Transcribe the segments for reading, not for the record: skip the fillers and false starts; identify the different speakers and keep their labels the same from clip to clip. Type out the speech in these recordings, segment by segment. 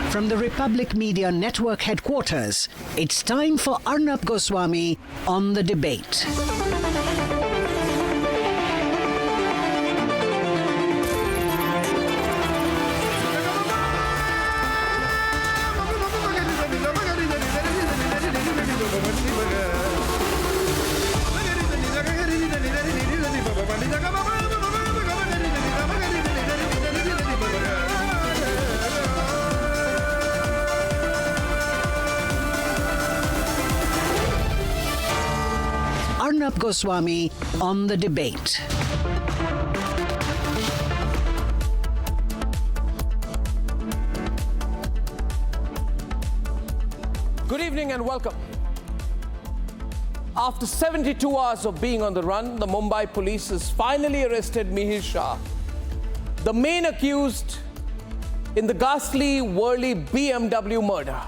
Speaker 1: From the Republic Media Network headquarters, it's time for Arnab Goswami on The Debate. Arnab Goswami on The Debate.
Speaker 2: Good evening and welcome. After 72 hours of being on the run, the Mumbai police has finally arrested Mihir Shah, the main accused in the ghastly Worli BMW murder.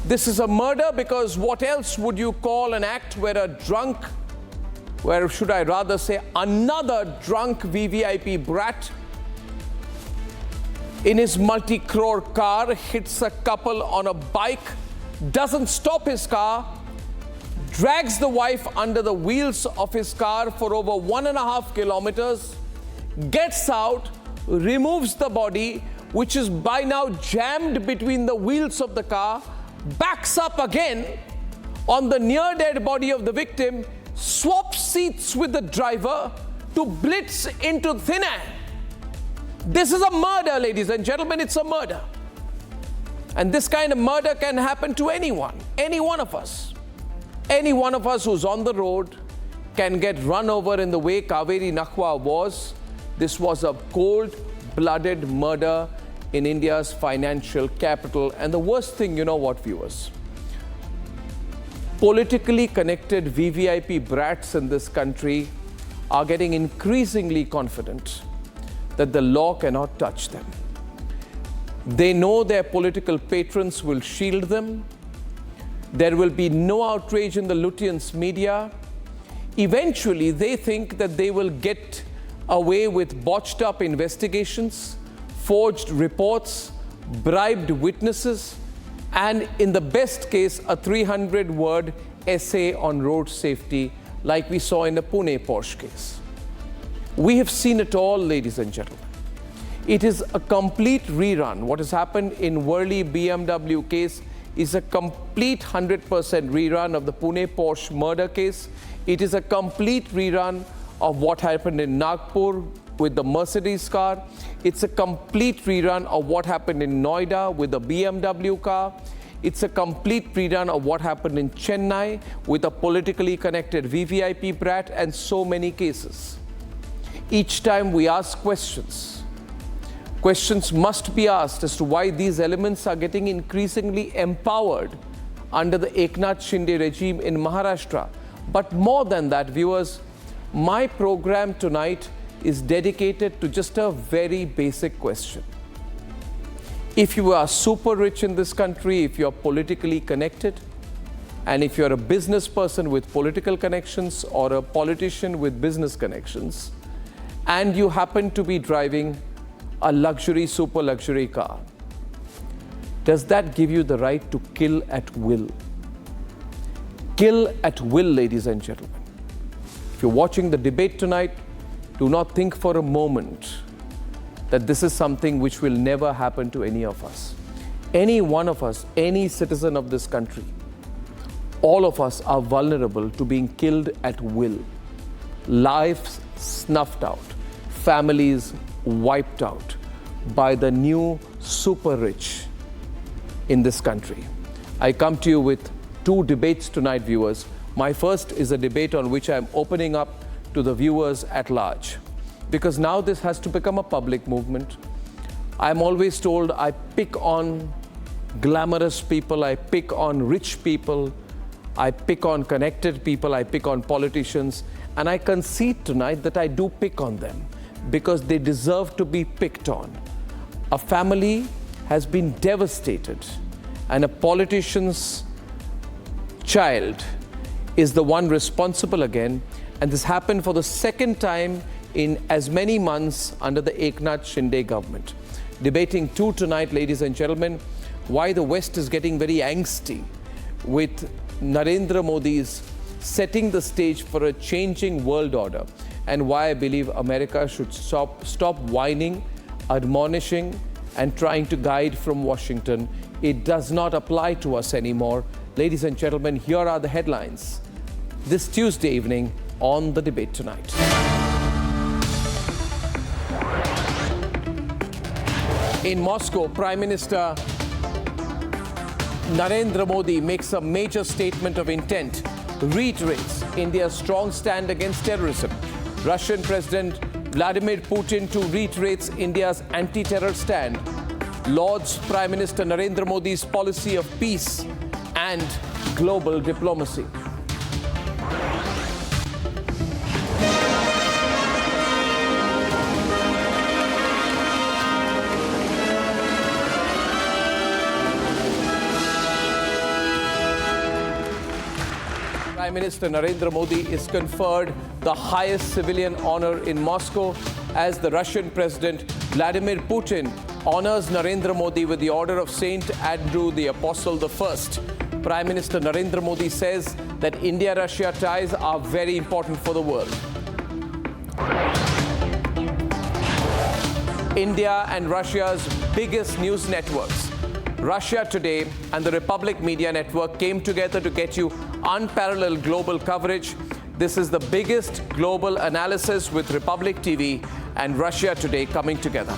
Speaker 2: This is a murder because what else would you call an act where a drunk, where should I rather say another drunk VVIP brat in his multi-crore car hits a couple on a bike, doesn't stop his car, drags the wife under the wheels of his car for over 1.5 kilometers, gets out, removes the body, which is by now jammed between the wheels of the car, backs up again on the near dead body of the victim, swaps seats with the driver to blitz into thin air. This is a murder, ladies and gentlemen, it's a murder. And this kind of murder can happen to anyone, any one of us. Any one of us who's on the road can get run over in the way Kaveri Nakhwa was. This was a cold-blooded murder in India's financial capital. And the worst thing, you know what, viewers? Politically connected VVIP brats in this country are getting increasingly confident that the law cannot touch them. They know their political patrons will shield them. There will be no outrage in the Lutyens media. Eventually, they think that they will get away with botched up investigations, forged reports, bribed witnesses, and in the best case, a 300-word essay on road safety, like we saw in the Pune Porsche case. We have seen it all, ladies and gentlemen. It is a complete rerun. What has happened in Worli BMW case is a complete 100% rerun of the Pune Porsche murder case. It is a complete rerun of what happened in Nagpur with the Mercedes car. It's a complete rerun of what happened in Noida with the BMW car. It's a complete rerun of what happened in Chennai with a politically connected VVIP brat, and so many cases. Each time we ask questions. Questions must be asked as to why these elements are getting increasingly empowered under the Eknath Shinde regime in Maharashtra. But more than that, viewers, my program tonight is dedicated to just a very basic question. If you are super rich in this country, if you're politically connected, and if you're a business person with political connections or a politician with business connections, and you happen to be driving a luxury, super luxury car, does that give you the right to kill at will? Kill at will, ladies and gentlemen. If you're watching the debate tonight, do not think for a moment that this is something which will never happen to any of us. Any one of us, any citizen of this country, all of us are vulnerable to being killed at will. Lives snuffed out, families wiped out by the new super rich in this country. I come to you with two debates tonight, viewers. My first is a debate on which I'm opening up to the viewers at large, because now this has to become a public movement. I'm always told I pick on glamorous people, I pick on rich people, I pick on connected people, I pick on politicians, and I concede tonight that I do pick on them because they deserve to be picked on. A family has been devastated, and a politician's child is the one responsible again. And this happened for the second time in as many months under the Eknath Shinde government. debating two tonight, ladies and gentlemen, why the West is getting very angsty with Narendra Modi's setting the stage for a changing world order, and why I believe America should stop whining, admonishing, and trying to guide from Washington. It does not apply to us anymore. Ladies and gentlemen, here are the headlines this Tuesday evening on The Debate Tonight. In Moscow, Prime Minister Narendra Modi makes a major statement of intent, reiterates India's strong stand against terrorism. Russian President Vladimir Putin too reiterates India's anti-terror stand, lauds Prime Minister Narendra Modi's policy of peace and global diplomacy. Prime Minister Narendra Modi is conferred the highest civilian honor in Moscow as the Russian President Vladimir Putin honors Narendra Modi with the Order of Saint Andrew the Apostle I. Prime Minister Narendra Modi says that India-Russia ties are very important for the world. India and Russia's biggest news networks, Russia Today and the Republic Media Network, came together to get you unparalleled global coverage. This is the biggest global analysis with Republic TV and Russia Today coming together.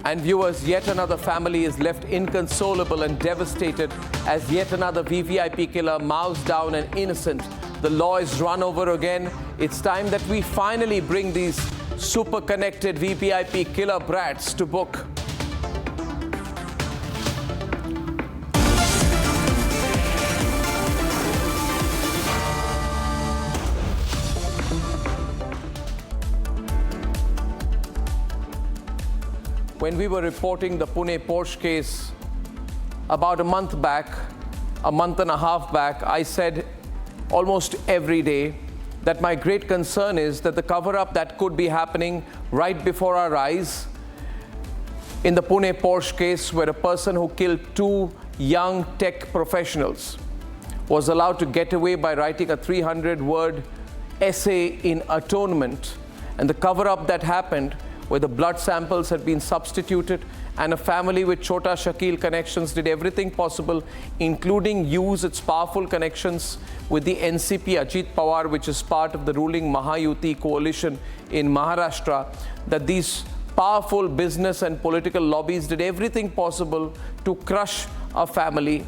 Speaker 2: And viewers, yet another family is left inconsolable and devastated as yet another VVIP killer mows down an innocent. The law is run over again. It's time that we finally bring these super connected VVIP killer brats to book. When we were reporting the Pune Porsche case about a month and a half back, I said almost every day that my great concern is that the cover-up that could be happening right before our eyes in the Pune Porsche case, where a person who killed two young tech professionals was allowed to get away by writing a 300-word essay in atonement, and the cover-up that happened where the blood samples had been substituted, and a family with Chota Shakil connections did everything possible, including use its powerful connections with the NCP Ajit Pawar, which is part of the ruling Mahayuti coalition in Maharashtra, that these powerful business and political lobbies did everything possible to crush a family,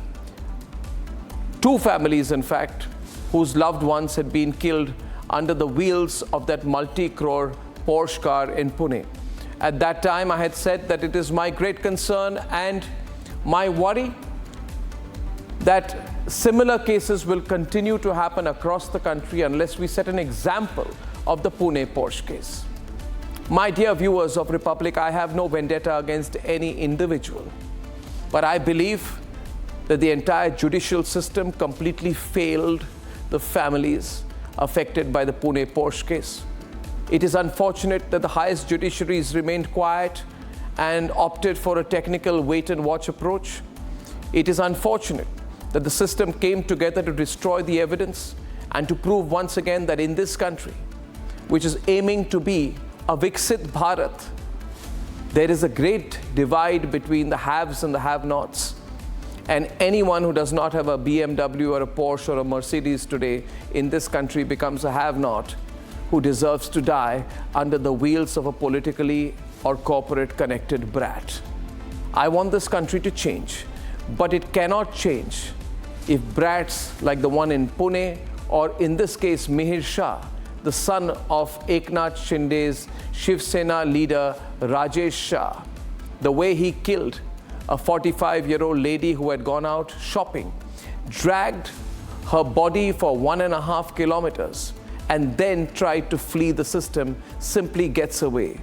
Speaker 2: two families in fact, whose loved ones had been killed under the wheels of that multi-crore Porsche car in Pune. At that time, I had said that it is my great concern and my worry that similar cases will continue to happen across the country unless we set an example of the Pune Porsche case. My dear viewers of Republic, I have no vendetta against any individual, but I believe that the entire judicial system completely failed the families affected by the Pune Porsche case. It is unfortunate that the highest judiciaries remained quiet and opted for a technical wait-and-watch approach. It is unfortunate that the system came together to destroy the evidence and to prove once again that in this country, which is aiming to be a Viksit Bharat, there is a great divide between the haves and the have-nots. And anyone who does not have a BMW or a Porsche or a Mercedes today in this country becomes a have-not who deserves to die under the wheels of a politically or corporate connected brat. I want this country to change, but it cannot change if brats like the one in Pune, or in this case Mihir Shah, the son of Eknath Shinde's Shiv Sena leader Rajesh Shah, the way he killed a 45-year-old lady who had gone out shopping, dragged her body for 1.5 kilometers, and then tried to flee the system, simply gets away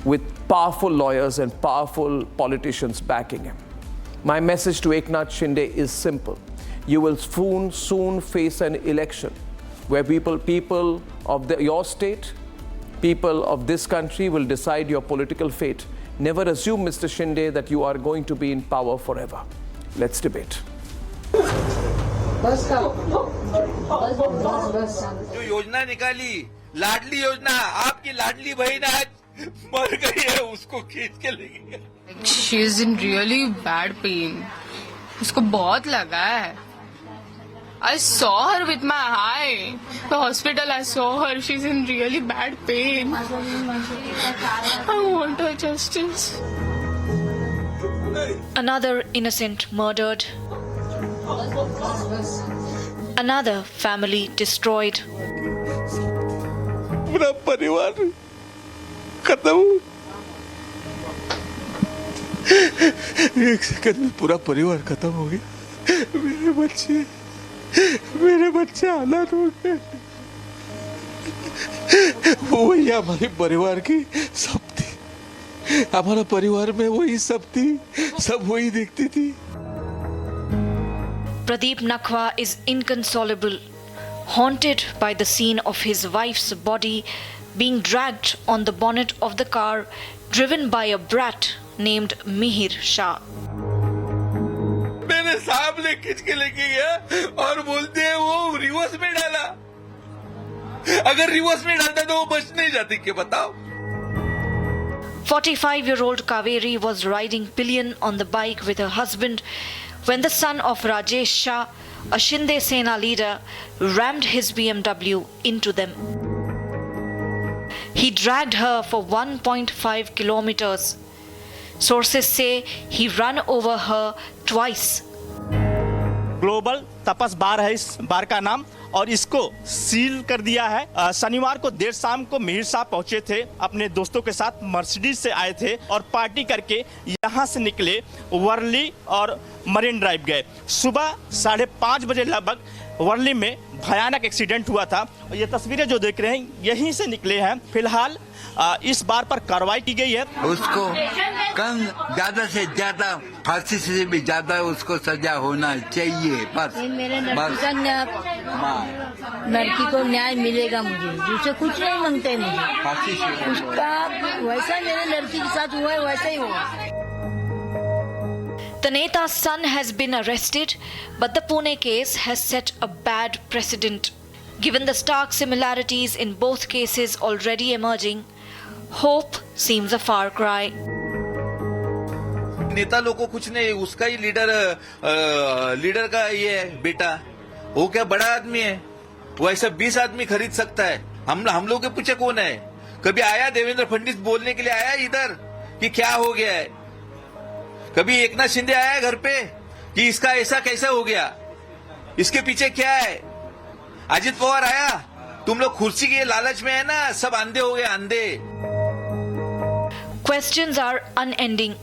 Speaker 2: with powerful lawyers and powerful politicians backing him. My message to Eknath Shinde is simple. You will soon face an election where people of your state, people of this country will decide your political fate. Never assume, Mr. Shinde, that you are going to be in power forever. Let's debate.
Speaker 3: जो योजना निकाली, लाडली योजना, आपकी लाडली बहन आज मर गई है, उसको खींच के लेंगे।
Speaker 4: She is in really bad pain. उसको बहुत लगा है. I saw her with my eye. The hospital I saw her. She's in really bad pain. I want her justice.
Speaker 5: Another innocent murdered. Another family destroyed.
Speaker 3: पूरा परिवार खत्म। एक second में पूरा परिवार खत्म हो गया। मेरे बच्चे अनाथ हो गए। वही हमारे परिवार की सब थी। हमारा परिवार में वही सब थी, सब वही देखती थी।
Speaker 5: Pradeep Nakhwa is inconsolable, haunted by the scene of his wife's body being dragged on the bonnet of the car driven by a brat named Mihir Shah.
Speaker 3: मेरे सामने खींच के लेके गया और बोलते हैं वो रिवर्स में डाला। अगर रिवर्स में डालता तो वो बच नहीं जाती, क्या बताओ?
Speaker 5: 45-year-old Kaveri was riding pillion on the bike with her husband when the son of Rajesh Shah, a Shinde Sena leader, rammed his BMW into them. He dragged her for 1.5 kilometers. Sources say he ran over her twice.
Speaker 6: Global तपस बार है इस बार का नाम, और इसको seal कर दिया है। शनिवार को देर शाम को मिहिर साहब पहुंचे थे, अपने दोस्तों के साथ मर्सिडीज से आए थे और पार्टी करके यहां से निकले, वर्ली और मरीन ड्राइव गए। सुबह 5:30 बजे लगभग वर्ली में भयानक एक्सीडेंट हुआ था। ये तस्वीरें जो देख रहे हैं यहीं से निकले हैं। फिलहाल इस बार पर कार्रवाई की गई है।
Speaker 7: उसको कम ज्यादा से ज्यादा फांसी से भी ज्यादा उसको सजा होना चाहिए। बस
Speaker 8: मेरे लड़की को न्याय मिलेगा, मुझे दूसरे कुछ नहीं मांगते। मुझे
Speaker 7: फांसी से
Speaker 8: उसका वैसा मेरे लड़की के साथ हुआ है वैसा ही हुआ।
Speaker 5: The Neta's son has been arrested, but the Pune case has set a bad precedent. Given the stark similarities in both cases already emerging, hope seems a far cry.
Speaker 3: नेता लोग को कुछ नहीं, उसका ही लीडर का ये है बेटा। वो क्या बड़ा आदमी है? वो ऐसा 20 आदमी खरीद सकता है। हम लोग के पूछे कौन है? कभी आया देवेंद्र फडणवीस बोलने के लिए आया इधर कि क्या हो गया है? कभी एकनाथ शिंदे आया घर पे कि इसका ऐसा कैसा हो गया, इसके पीछे क्या है? अजित पवार आया? तुम लोग कुर्सी के लालच में है ना, सब अंधे हो गए, अंधे।
Speaker 5: Questions are unending,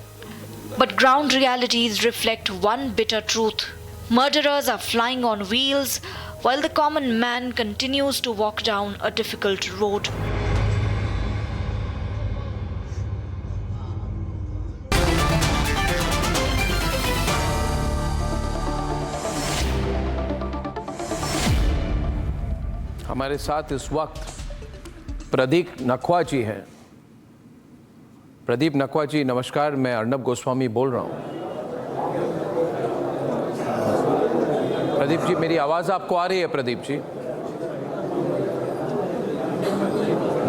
Speaker 5: but ground realities reflect one bitter truth. Murderers are flying on wheels while the common man continues to walk down a difficult road.
Speaker 2: हमारे साथ इस वक्त प्रदीप नखवा जी हैं। प्रदीप नखवा जी नमस्कार, मैं अर्नब गोस्वामी बोल रहा हूं। प्रदीप जी, मेरी आवाज़ आपको आ रही है? प्रदीप जी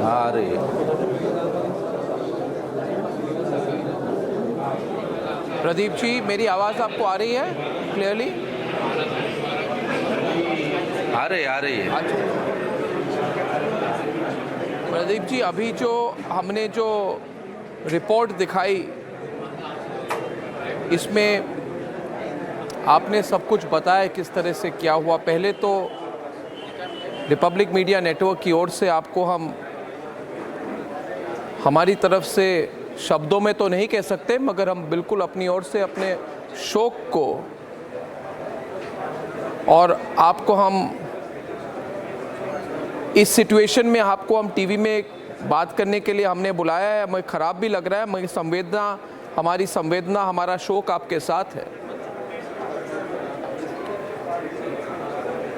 Speaker 7: आ रही है।
Speaker 2: प्रदीप जी, मेरी आवाज़ आपको आ रही है क्लियरली?
Speaker 7: आ रही है।
Speaker 2: अच्छा प्रदीप जी, अभी जो हमने जो रिपोर्ट दिखाई इसमें आपने सब कुछ बताया किस तरह से क्या हुआ। पहले तो रिपब्लिक मीडिया नेटवर्क की ओर से आपको हम हमारी तरफ से शब्दों में तो नहीं कह सकते, मगर हम बिल्कुल अपनी ओर से अपने शोक को और आपको हम इस सिचुएशन में आपको हम टीवी में बात करने के लिए हमने बुलाया है। हमें ख़राब भी लग रहा है, हमारी संवेदना, हमारा शोक आपके साथ है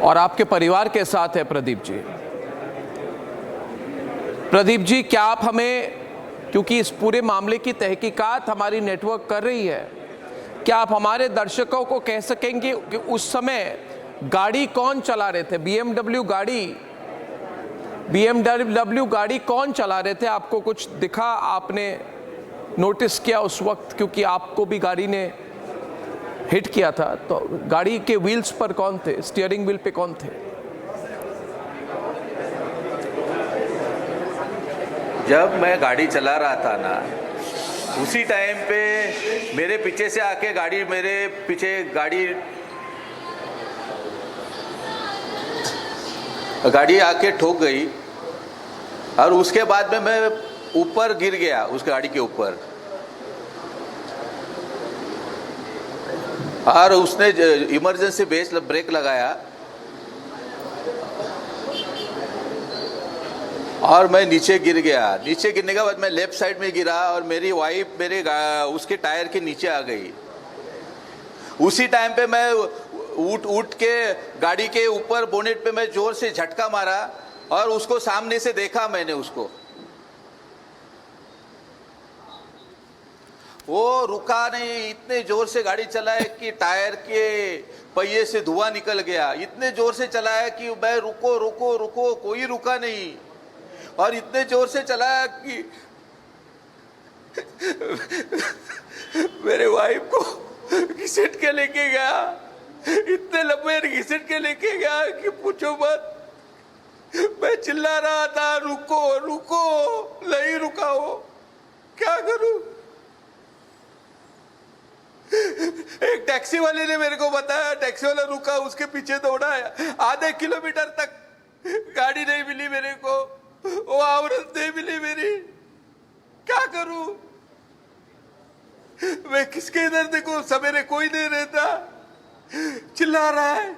Speaker 2: और आपके परिवार के साथ है। प्रदीप जी, क्या आप हमें, क्योंकि इस पूरे मामले की तहकीकात हमारी नेटवर्क कर रही है, क्या आप हमारे दर्शकों को कह सकेंगे कि उस समय गाड़ी कौन चला रहे थे? BMW गाड़ी कौन चला रहे थे? आपको कुछ दिखा, आपने नोटिस किया उस वक्त, क्योंकि आपको भी गाड़ी ने हिट किया था, तो गाड़ी के व्हील्स पर कौन थे, स्टीयरिंग व्हील पे कौन थे?
Speaker 3: जब मैं गाड़ी चला रहा था ना, उसी टाइम पे मेरे पीछे से आके गाड़ी आके ठोक गई और उसके बाद में मैं ऊपर गिर गया उस गाड़ी के ऊपर, और उसने इमरजेंसी ब्रेक लगाया और मैं नीचे गिर गया। नीचे गिरने के बाद मैं लेफ्ट साइड में गिरा और मेरी वाइफ उसके टायर के नीचे आ गई। उसी टाइम पे मैं उठ के गाड़ी के ऊपर बोनेट पे मैं जोर से झटका मारा और उसको सामने से देखा मैंने उसको। वो रुका नहीं, इतने जोर से गाड़ी चलाए कि टायर के पहिए से धुआं निकल गया। इतने जोर से चलाया कि मैं रुको रुको रुको, कोई रुका नहीं, और इतने जोर से चलाया कि मेरे वाइफ को घसीट के लेके गया। इतने लंबे घसीट के लेके गया कि पूछो मत। मैं चिल्ला रहा था, रुको रुको, नहीं रुका वो, क्या करूं? एक टैक्सी वाले ने मेरे को बताया, टैक्सी वाला रुका, उसके पीछे दौड़ा, आधे किलोमीटर तक गाड़ी नहीं मिली मेरे को, वो औरत नहीं मिली मेरी, क्या करूं? मैं किसके इधर देखूं? सवेरे कोई नहीं रहता, चिल्ला रहा है।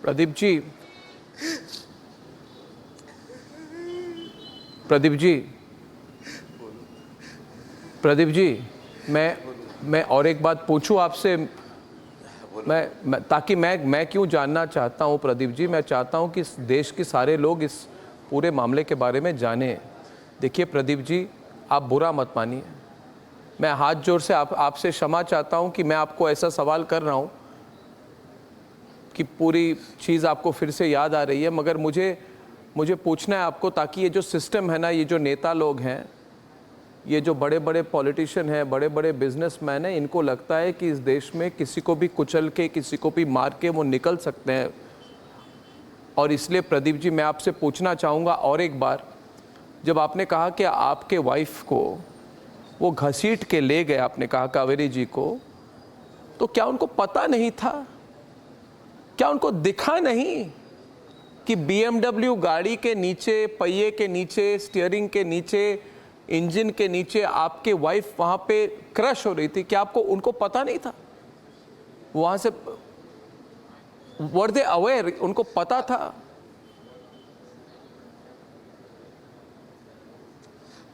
Speaker 2: प्रदीप जी, मैं और एक बात पूछूं आपसे, ताकि मैं क्यों जानना चाहता हूं प्रदीप जी, मैं चाहता हूं कि इस देश के सारे लोग इस पूरे मामले के बारे में जानें। देखिए प्रदीप जी, आप बुरा मत मानिए, मैं हाथ जोड़ से आपसे क्षमा चाहता हूं कि मैं आपको ऐसा सवाल कर रहा हूं कि पूरी चीज़ आपको फिर से याद आ रही है, मगर मुझे पूछना है आपको, ताकि ये जो सिस्टम है ना, ये जो नेता लोग हैं, ये जो बड़े बड़े पॉलिटिशियन हैं, बड़े बड़े बिजनेसमैन हैं, इनको लगता है कि इस देश में किसी को भी कुचल के, किसी को भी मार के वो निकल सकते हैं। और इसलिए प्रदीप जी, मैं आपसे पूछना चाहूँगा और एक बार, जब आपने कहा कि आपके वाइफ को वो घसीट के ले गए, आपने कहा कावेरी जी को, तो क्या उनको पता नहीं था, क्या उनको दिखा नहीं कि BMW गाड़ी के नीचे, पहिए के नीचे, स्टीयरिंग के नीचे, इंजन के नीचे आपके वाइफ वहां पे क्रश हो रही थी? क्या उनको पता नहीं था? वहां से वर दे अवेयर? उनको पता था?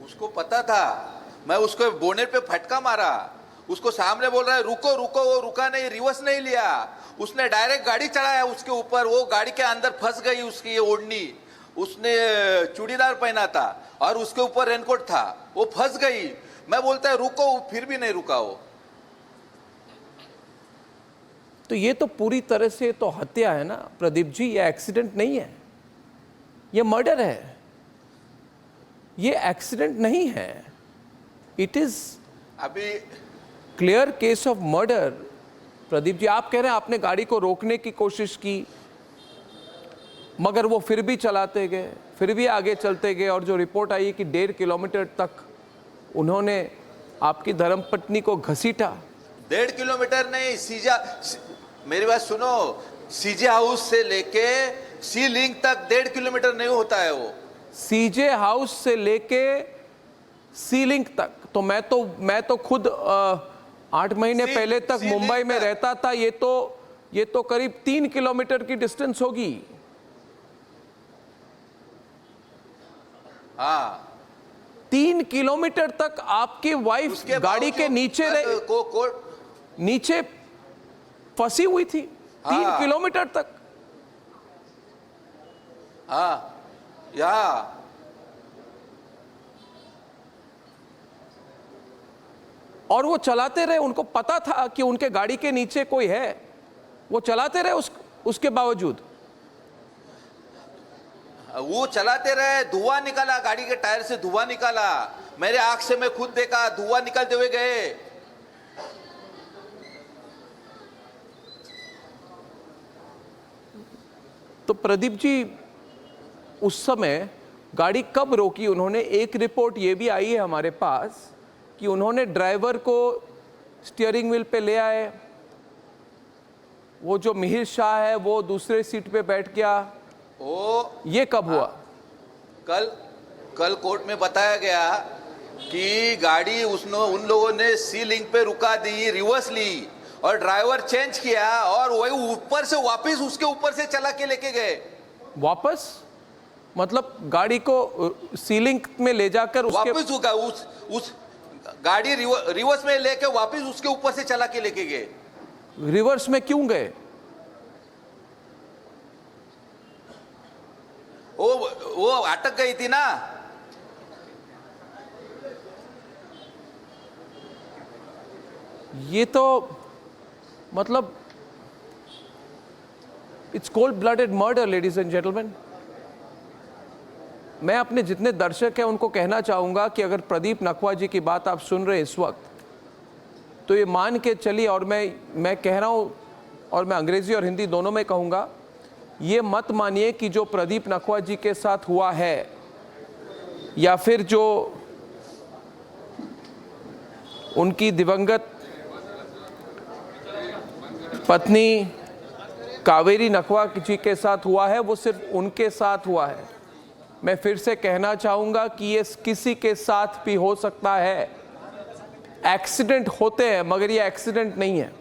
Speaker 3: उसको पता था। मैं उसको बोनेट पे फटका मारा, उसको सामने बोल रहा है रुको रुको, वो रुका नहीं, रिवर्स नहीं लिया, उसने डायरेक्ट गाड़ी चढ़ाया उसके ऊपर। वो गाड़ी के अंदर फंस गई उसकी ये ओढ़नी, उसने चूड़ीदार पहना था और उसके ऊपर रेनकोट था, वो फंस गई। मैं बोलता है रुको, फिर भी नहीं रुका वो।
Speaker 2: तो ये तो पूरी तरह से तो हत्या है ना प्रदीप जी, ये एक्सीडेंट नहीं है, ये मर्डर है, ये एक्सीडेंट नहीं है, इट इज
Speaker 3: अभी
Speaker 2: clear case of murder. Pradeep ji, आप कह रहे हैं आपने गाड़ी को रोकने की कोशिश की, मगर वो फिर भी चलाते गए, फिर भी आगे चलते गए, और जो रिपोर्ट आई है कि 1.5 किलोमीटर तक उन्होंने आपकी धर्मपत्नी को घसीटा।
Speaker 3: 1.5 किलोमीटर नहीं, मेरी बात सुनो, सीजे हाउस से लेके सी लिंक तक 1.5 किलोमीटर नहीं होता है वो।
Speaker 2: सीजे हाउस से लेके सी लिंक तक, तो मैं तो खुद 8 महीने पहले तक मुंबई में रहता था। ये तो ये तो करीब 3 किलोमीटर की डिस्टेंस होगी।
Speaker 3: हाँ
Speaker 2: 3 किलोमीटर तक आपकी वाइफ
Speaker 3: उसके
Speaker 2: गाड़ी के नीचे नीचे फंसी हुई थी। 3 किलोमीटर तक।
Speaker 3: हाँ यहाँ
Speaker 2: और वो चलाते रहे, उनको पता था कि उनके गाड़ी के नीचे कोई है, वो चलाते रहे उसके बावजूद।
Speaker 3: वो चलाते रहे, धुआं निकाला, गाड़ी के टायर से धुआं निकाला, मेरे आंख से मैं खुद देखा, धुआं निकलते हुए गए।
Speaker 2: तो प्रदीप जी उस समय गाड़ी कब रोकी उन्होंने? एक रिपोर्ट ये भी आई है हमारे पास कि उन्होंने ड्राइवर को स्टीयरिंग व्हील पे ले आए, वो जो मिहिर शाह है वो दूसरे सीट पे बैठ गया। ये कब हुआ?
Speaker 3: कल कोर्ट में बताया गया कि गाड़ी उन लोगों ने सी लिंक पे रुका दी, रिवर्स ली और ड्राइवर चेंज किया और वही ऊपर से वापस उसके ऊपर से चला के लेके गए।
Speaker 2: वापस मतलब गाड़ी को सी लिंक में ले जाकर
Speaker 3: वापस उस गाड़ी रिवर्स में लेके वापस उसके ऊपर से चला के लेके गए।
Speaker 2: रिवर्स में क्यों गए?
Speaker 3: वो अटक गई थी ना।
Speaker 2: ये तो मतलब it's cold blooded murder ladies and gentleman. मैं अपने जितने दर्शक हैं उनको कहना चाहूंगा कि अगर प्रदीप नकवा जी की बात आप सुन रहे हैं इस वक्त, तो ये मान के चलिए, और मैं कह रहा हूं और मैं अंग्रेजी और हिंदी दोनों में कहूंगा, ये मत मानिए कि जो प्रदीप नकवा जी के साथ हुआ है या फिर जो उनकी दिवंगत पत्नी कावेरी नकवा जी के साथ हुआ है, वो सिर्फ उनके साथ हुआ है। मैं फिर से कहना चाहूंगा कि ये किसी के साथ भी हो सकता है। एक्सीडेंट होते हैं मगर ये एक्सीडेंट नहीं है।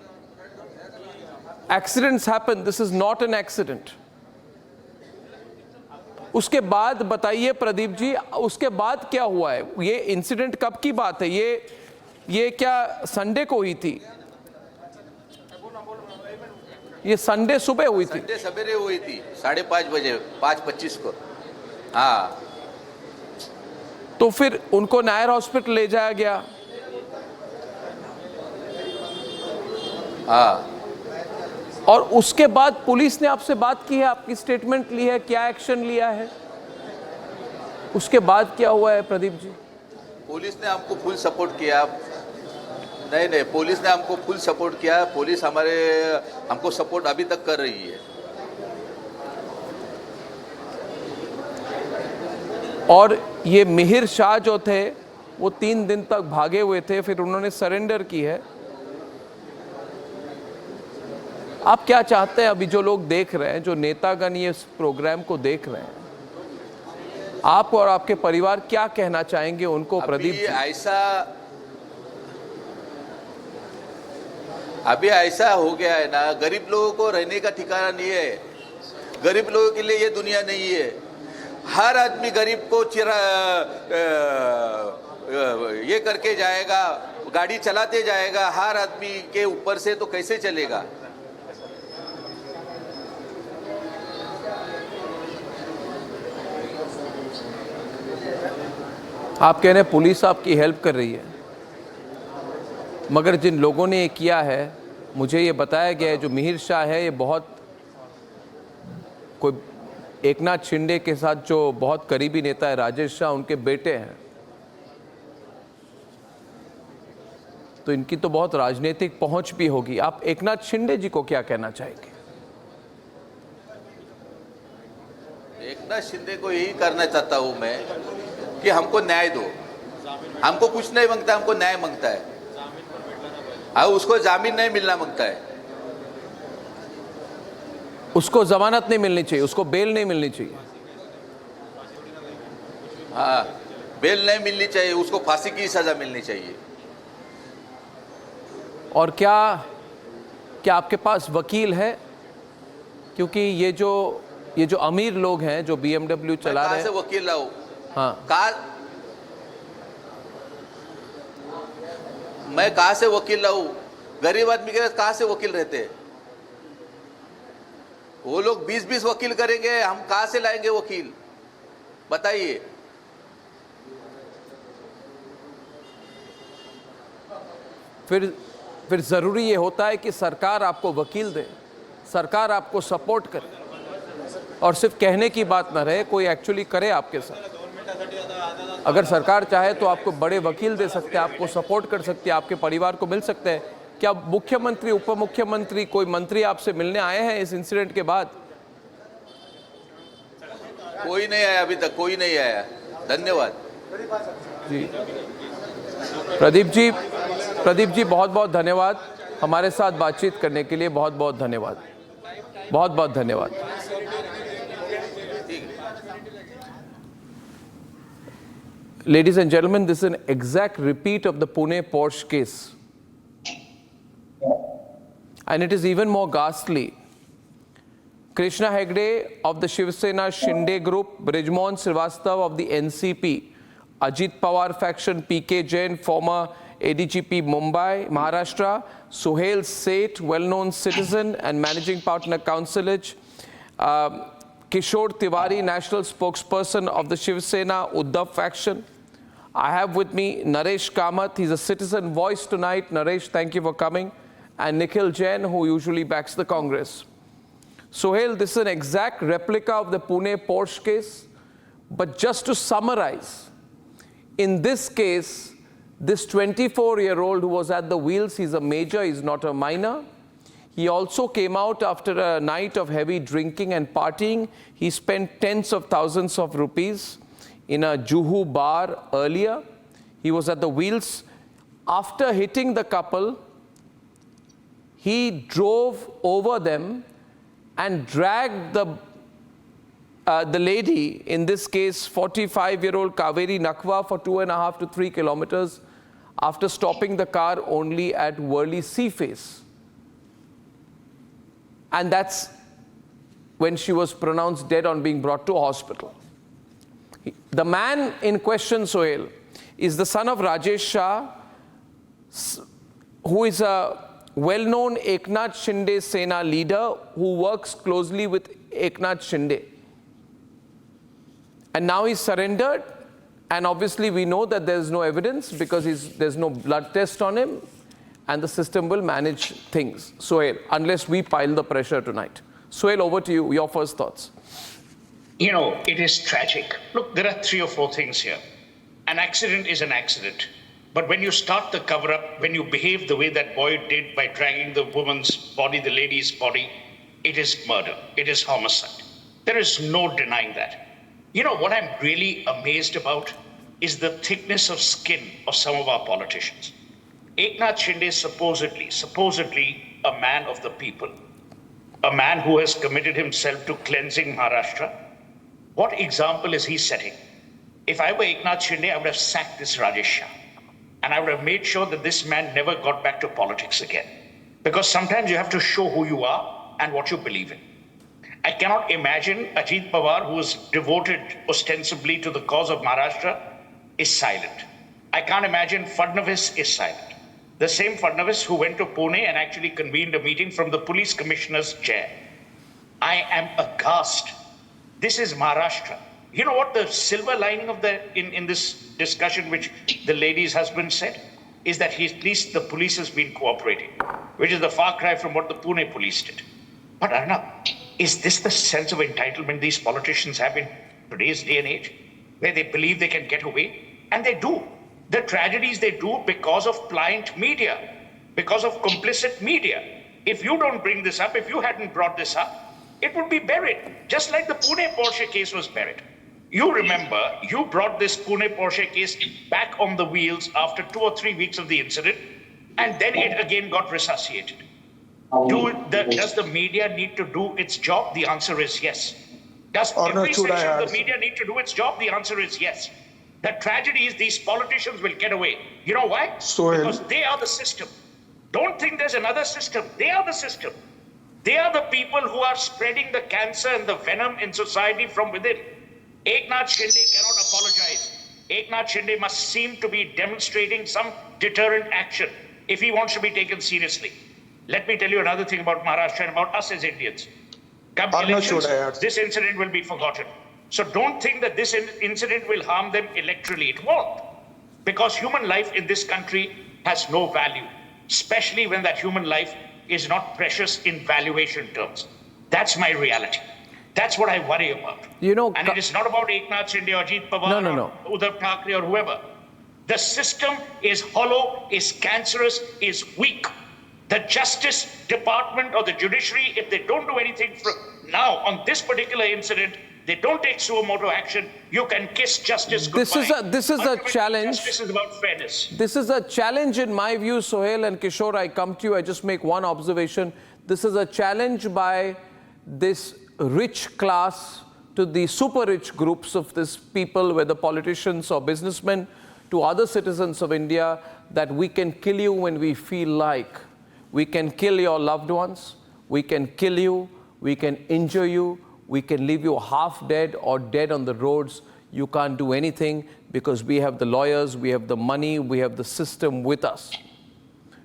Speaker 2: Accidents happen, this is not an accident. उसके बाद बताइए प्रदीप जी, उसके बाद क्या हुआ है? ये इंसिडेंट कब की बात है? ये क्या संडे को हुई थी? ये संडे सुबह हुई थी।
Speaker 3: संडे सवेरे हुई थी 5:30 बजे, 5:25 को। हाँ
Speaker 2: तो फिर उनको नायर हॉस्पिटल ले जाया गया।
Speaker 3: हाँ
Speaker 2: और उसके बाद पुलिस ने आपसे बात की है, आपकी स्टेटमेंट ली है, क्या एक्शन लिया है? उसके बाद क्या हुआ है प्रदीप जी?
Speaker 3: पुलिस ने हमको फुल सपोर्ट किया। नहीं, पुलिस ने हमको फुल सपोर्ट किया। पुलिस हमको सपोर्ट अभी तक कर रही है।
Speaker 2: और ये मिहिर शाह जो थे वो 3 दिन तक भागे हुए थे, फिर उन्होंने सरेंडर की है। आप क्या चाहते हैं? अभी जो लोग देख रहे हैं, जो नेतागण ये इस प्रोग्राम को देख रहे हैं, आप और आपके परिवार क्या कहना चाहेंगे उनको? प्रदीप जी,
Speaker 3: अभी ऐसा हो गया है ना, गरीब लोगों को रहने का ठिकाना नहीं है। गरीब लोगों के लिए ये दुनिया नहीं है। हर आदमी गरीब को ये करके जाएगा, गाड़ी चलाते जाएगा, हर आदमी के ऊपर से, तो कैसे चलेगा?
Speaker 2: आप कह रहे हैं पुलिस आपकी हेल्प कर रही है, मगर जिन लोगों ने ये किया है, मुझे ये बताया गया है, जो मिहिर शाह है ये बहुत कोई एकनाथ शिंदे के साथ जो बहुत करीबी नेता है राजेश शाह, उनके बेटे हैं। तो इनकी तो बहुत राजनीतिक पहुंच भी होगी। आप एकनाथ शिंदे जी को क्या कहना चाहेंगे?
Speaker 3: एकनाथ शिंदे को यही करना चाहता हूं मैं कि हमको न्याय दो। हमको कुछ नहीं मांगता, हमको न्याय मांगता है। उसको जामीन नहीं मिलना मांगता है।
Speaker 2: उसको जमानत नहीं मिलनी चाहिए, उसको बेल नहीं मिलनी चाहिए।
Speaker 3: हाँ, बेल नहीं मिलनी चाहिए, उसको फांसी की सजा मिलनी चाहिए।
Speaker 2: और क्या क्या आपके पास वकील है? क्योंकि ये जो अमीर लोग हैं जो BMW चला रहे हैं,
Speaker 3: कहाँ से वकील लाऊं?
Speaker 2: हाँ,
Speaker 3: मैं कहाँ से वकील लाऊं? गरीब आदमी के पास कहाँ से वकील रहते हैं? वो लोग 20-20 वकील करेंगे, हम कहाँ से लाएंगे वकील? बताइए।
Speaker 2: फिर जरूरी ये होता है कि सरकार आपको वकील दे, सरकार आपको सपोर्ट करे, और सिर्फ कहने की बात ना रहे, कोई एक्चुअली करे आपके साथ। अगर सरकार चाहे तो आपको बड़े वकील दे सकते हैं, आपको सपोर्ट कर सकती है, आपके परिवार को मिल सकते हैं। क्या मुख्यमंत्री, उप मुख्यमंत्री, कोई मंत्री आपसे मिलने आए हैं इस इंसिडेंट के बाद?
Speaker 3: कोई नहीं आया अभी तक, कोई नहीं आया। धन्यवाद
Speaker 2: जी। प्रदीप जी बहुत बहुत धन्यवाद हमारे साथ बातचीत करने के लिए, बहुत बहुत धन्यवाद, बहुत बहुत धन्यवाद। Ladies and gentlemen, this is an exact repeat of the Pune Porsche case. And it is even more ghastly. Krishna Hegde of the Shiv Sena Shinde group, Brijmohan Srivastava of the NCP, Ajit Pawar faction, PK Jain, former ADGP Mumbai, Maharashtra, Suhail Seth, well-known citizen and managing partner councillage, Kishore Tiwari, national spokesperson of the Shiv Sena Uddhav faction. I have with me Naresh Kamath. He's a citizen voice tonight. Naresh, thank you for coming. And Nikhil Jain, who usually backs the Congress. Suhail, this is an exact replica of the Pune Porsche case. But just to summarize, in this case, this 24-year-old who was at the wheels, he's a major, he's not a minor. He also came out after a night of heavy drinking and partying. He spent tens of thousands of rupees in a Juhu bar earlier. He was at the wheels. After hitting the couple, he drove over them and dragged the lady, in this case 45-year-old Kaveri Nakwa, for 2.5 to 3 kilometers after stopping the car only at Worli Sea Face. And that's when she was pronounced dead on being brought to a hospital. The man in question, Suhail, is the son of Rajesh Shah, who is a well-known Eknath Shinde Sena leader who works closely with Eknath Shinde. And now he's surrendered, and obviously we know that there's no evidence because there's no blood test on him, and the system will manage things, Suhail, unless we pile the pressure tonight. Suhail, over to you, your first thoughts.
Speaker 9: You know, it is tragic. Look, there are 3 or 4 things here. An accident is an accident. But when you start the cover-up, when you behave the way that boy did by dragging the woman's body, the lady's body, it is murder. It is homicide. There is no denying that. You know, what I'm really amazed about is the thickness of skin of some of our politicians. Eknath Shinde is supposedly a man of the people, a man who has committed himself to cleansing Maharashtra. What example is he setting? If I were Eknath Shinde, I would have sacked this Rajesh Shah. And I would have made sure that this man never got back to politics again. Because sometimes you have to show who you are and what you believe in. I cannot imagine Ajit Pawar, who is devoted ostensibly to the cause of Maharashtra, is silent. I can't imagine Fadnavis is silent. The same Fadnavis who went to Pune and actually convened a meeting from the police commissioner's chair. I am aghast. This is Maharashtra. You know what the silver lining of in this discussion, which the lady's husband said, is that at least the police has been cooperating, which is the far cry from what the Pune police did. But Arnab, is this the sense of entitlement these politicians have in today's day and age, where they believe they can get away? And they do. The tragedies they do because of pliant media, because of complicit media. If you don't bring this up, if you hadn't brought this up, it would be buried, just like the Pune Porsche case was buried. You remember, you brought this Pune Porsche case back on the wheels after 2 or 3 weeks of the incident, and then it again got resuscitated. Does the media need to do its job? The answer is yes. Does every section of the media need to do its job? The answer is yes. The tragedy is these politicians will get away. You know why? Because they are the system. Don't think there's another system. They are the system. They are the people who are spreading the cancer and the venom in society from within. Eknath Shinde cannot apologize. Eknath Shinde must seem to be demonstrating some deterrent action if he wants to be taken seriously. Let me tell you another thing about Maharashtra and about us as Indians. Come elections, this incident will be forgotten. So don't think that this incident will harm them electorally. It won't. Because human life in this country has no value, especially when that human life is not precious in valuation terms. That's my reality. That's what I worry about. And it is not about Eknath Shinde or Ajit Pawar or Uddhav Thackeray or whoever. The system is hollow, is cancerous, is weak. The Justice Department or the judiciary, if they don't do anything now on this particular incident, they don't take suo motu action, you can kiss justice goodbye.
Speaker 2: This is a challenge.
Speaker 9: Justice is about fairness.
Speaker 2: This is a challenge in my view, Sohail and Kishore. I come to you, I just make one observation. This is a challenge by this rich class to the super rich groups of these people, whether politicians or businessmen, to other citizens of India, that we can kill you when we feel like. We can kill your loved ones, we can kill you, we can injure you, we can leave you half dead or dead on the roads. You can't do anything because we have the lawyers, we have the money, we have the system with us.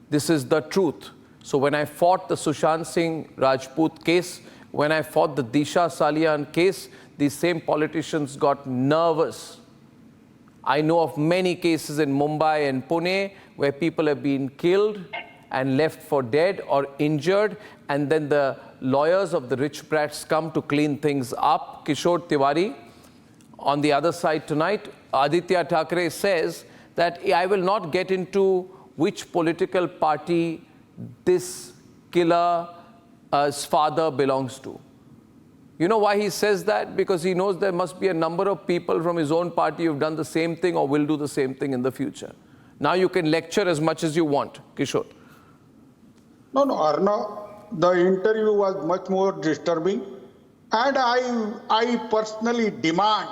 Speaker 2: This is the truth. So when I fought the Sushant Singh Rajput case, when I fought the Disha Salian case, these same politicians got nervous. I know of many cases in Mumbai and Pune where people have been killed and left for dead or injured, and then the lawyers of the rich brats come to clean things up. Kishore Tiwari, on the other side tonight, Aditya Thackeray says that I will not get into which political party this killer's father belongs to. You know why he says that? Because he knows there must be a number of people from his own party who've done the same thing or will do the same thing in the future. Now you can lecture as much as you want, Kishore.
Speaker 10: No, Arnav, the interview was much more disturbing, and I personally demand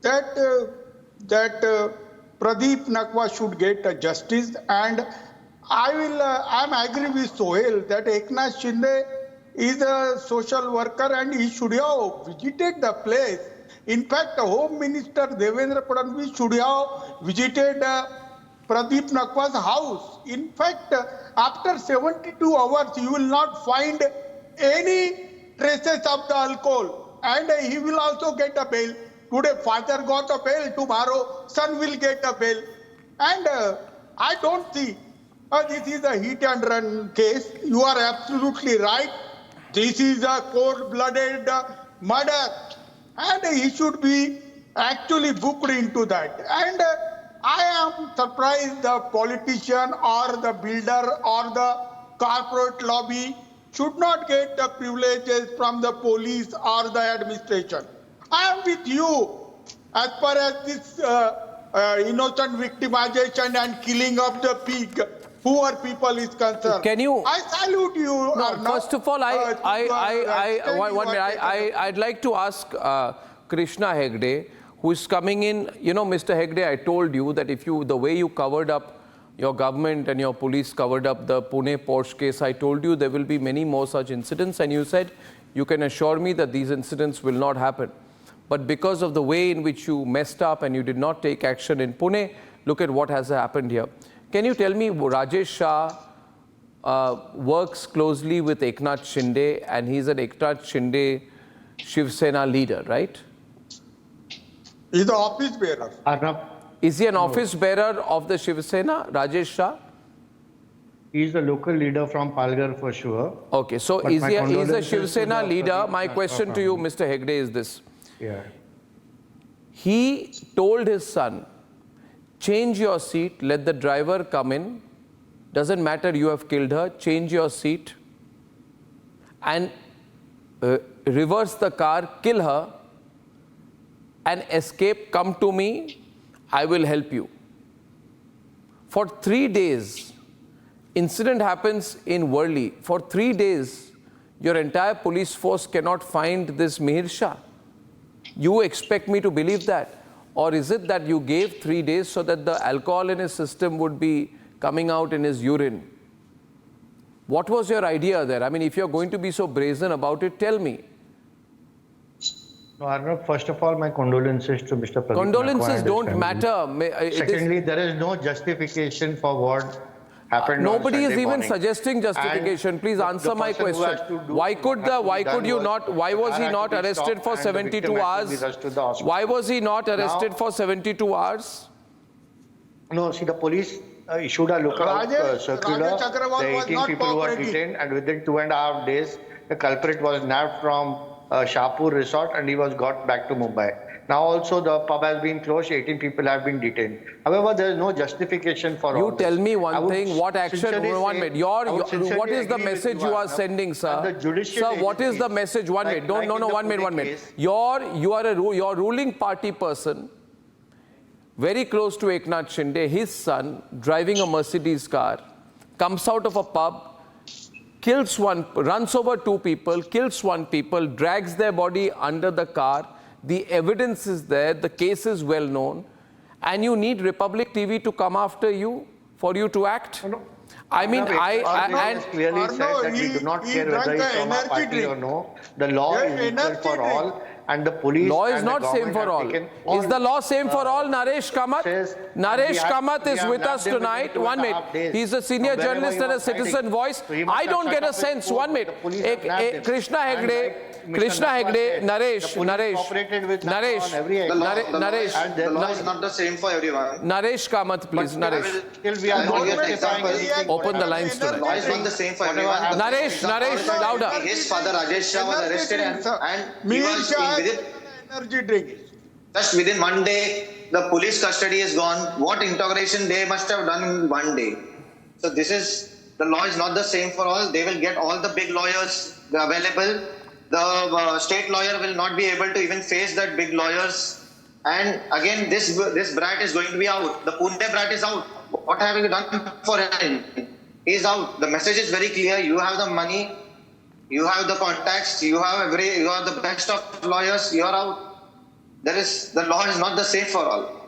Speaker 10: that Pradeep Nakwa should get a justice, and I'm agree with Sohail that Eknath Shinde is a social worker and he should have visited the place. In fact, the Home Minister Devendra Fadnavis should have visited Pradeep Nakwa's house. In fact, after 72 hours, you will not find any traces of the alcohol, and he will also get a bail. Today, father got a bail, tomorrow, son will get a bail. And I don't see this is a hit and run case. You are absolutely right. This is a cold-blooded murder, and he should be actually booked into that. And I am surprised the politician or the builder or the corporate lobby should not get the privileges from the police or the administration. I am with you as far as this innocent victimization and killing of the poor people is concerned.
Speaker 2: Can you?
Speaker 10: I salute you.
Speaker 2: No, first of all, I'd like to ask Krishna Hegde, who is coming in. You know, Mr. Hegde, I told you that the way you covered up your government and your police covered up the Pune Porsche case, I told you there will be many more such incidents, and you said you can assure me that these incidents will not happen. But because of the way in which you messed up and you did not take action in Pune, look at what has happened here. Can you tell me, Rajesh Shah works closely with Eknath Shinde, and he's an Eknath Shinde Shiv Sena leader, right?
Speaker 10: He's the office bearer.
Speaker 2: Is he an office bearer of the Shiv Sena, Rajesh Shah?
Speaker 11: He's the local leader from Palghar for sure.
Speaker 2: Okay, so he's a Shiv Sena leader. My question to you, Mr. Hegde, is this.
Speaker 11: Yeah.
Speaker 2: He told his son, change your seat, let the driver come in. Doesn't matter, you have killed her. Change your seat and reverse the car, kill her and escape. Come to me, I will help you. For 3 days, incident happens in Worli. For 3 days, your entire police force cannot find this Mihir Shah. You expect me to believe that? Or is it that you gave 3 days so that the alcohol in his system would be coming out in his urine? What was your idea there? I mean, if you're going to be so brazen about it, tell me.
Speaker 11: No, Arnab, first of all, my condolences to Mr. Pradeep
Speaker 2: Condolences
Speaker 11: Nakwa and his
Speaker 2: don't
Speaker 11: family.
Speaker 2: matter.
Speaker 11: Secondly, there is no justification for what happened.
Speaker 2: Nobody
Speaker 11: on
Speaker 2: is
Speaker 11: Sunday
Speaker 2: even
Speaker 11: morning.
Speaker 2: suggesting justification.
Speaker 11: And
Speaker 2: Please
Speaker 11: the
Speaker 2: answer my
Speaker 11: person who has
Speaker 2: question.
Speaker 11: to do-
Speaker 2: Why could why was he not arrested for 72 hours? Why was he not arrested for 72 hours?
Speaker 11: No, see, the police issued a lookout circular.
Speaker 10: Rajesh Agrawal
Speaker 11: The
Speaker 10: was
Speaker 11: 18
Speaker 10: not
Speaker 11: people who were
Speaker 10: cooperating.
Speaker 11: detained, and within 2.5 days, the culprit was nabbed from Shahpur Resort and he was got back to Mumbai. Now also the pub has been closed, 18 people have been detained. However, there is no justification for all
Speaker 2: You
Speaker 11: this.
Speaker 2: tell me
Speaker 11: I
Speaker 2: one
Speaker 11: would
Speaker 2: thing, what action,
Speaker 11: sincerely
Speaker 2: one
Speaker 11: say-
Speaker 2: minute,
Speaker 11: I would sincerely
Speaker 2: what is the
Speaker 11: agree with
Speaker 2: message
Speaker 11: you,
Speaker 2: you are
Speaker 11: Arnab,
Speaker 2: sending,
Speaker 11: and
Speaker 2: sir?
Speaker 11: the judicial
Speaker 2: Sir, what is the
Speaker 11: agencies,
Speaker 2: message? One minute,
Speaker 11: like in the
Speaker 2: one minute,
Speaker 11: Pune
Speaker 2: minute.
Speaker 11: case-
Speaker 2: Your ruling party person, very close to Eknath Shinde, his son, driving a Mercedes car, comes out of a pub, kills one, runs over two people, kills one people, drags their body under the car. The evidence is there, the case is well known, and you need Republic TV to come after you for you to act? I mean,
Speaker 11: and clearly said that we do not care whether he's from our party or no. The law is equal for all, and the police.
Speaker 2: Law is
Speaker 11: and
Speaker 2: not
Speaker 11: the
Speaker 2: same for all.
Speaker 11: government have
Speaker 2: Is
Speaker 11: taken
Speaker 2: the law same for all? Naresh Kamath?
Speaker 11: says-
Speaker 2: Naresh
Speaker 11: We have-
Speaker 2: Kamath
Speaker 11: we
Speaker 2: is
Speaker 11: have
Speaker 2: with us
Speaker 11: nabbed him within
Speaker 2: tonight.
Speaker 11: 2.5
Speaker 2: 1 minute.
Speaker 11: days.
Speaker 2: He's a senior
Speaker 11: From wherever
Speaker 2: journalist
Speaker 11: he
Speaker 2: and a
Speaker 11: was hiding.
Speaker 2: citizen voice.
Speaker 11: So he must
Speaker 2: I
Speaker 11: have
Speaker 2: don't
Speaker 11: shut
Speaker 2: get a
Speaker 11: up his
Speaker 2: sense.
Speaker 11: phone.
Speaker 2: 1 minute.
Speaker 11: The police have nabbed him.
Speaker 2: Krishna
Speaker 11: And
Speaker 2: Hegde,
Speaker 11: like Mr.
Speaker 2: Krishna
Speaker 11: Nakwa
Speaker 2: Hegde,
Speaker 11: said,
Speaker 2: Naresh,
Speaker 11: the police cooperated with Nakwa
Speaker 2: Naresh,
Speaker 11: on every
Speaker 2: Naresh,
Speaker 11: And then
Speaker 12: not the same for everyone.
Speaker 2: Naresh Kamath, please. Naresh.
Speaker 11: Still we are not justifying anything.
Speaker 2: Open the lines tonight.
Speaker 12: Law is not the same for everyone.
Speaker 2: Naresh, louder.
Speaker 12: His father Rajesh Shah was arrested and he
Speaker 10: Mihir
Speaker 12: was
Speaker 10: Shah
Speaker 12: in
Speaker 10: has
Speaker 12: within,
Speaker 10: energy drink.
Speaker 12: just within 1 day, the police custody is gone. What interrogation they must have done in 1 day. So the law is not the same for all. They will get all the big lawyers available. The state lawyer will not be able to even face that big lawyers. And again, this brat is going to be out. The Pune brat is out. What have you done for him? He's out. The message is very clear. You have the money, you have the contacts, you are the best of lawyers. You are out. The law is not the same for all.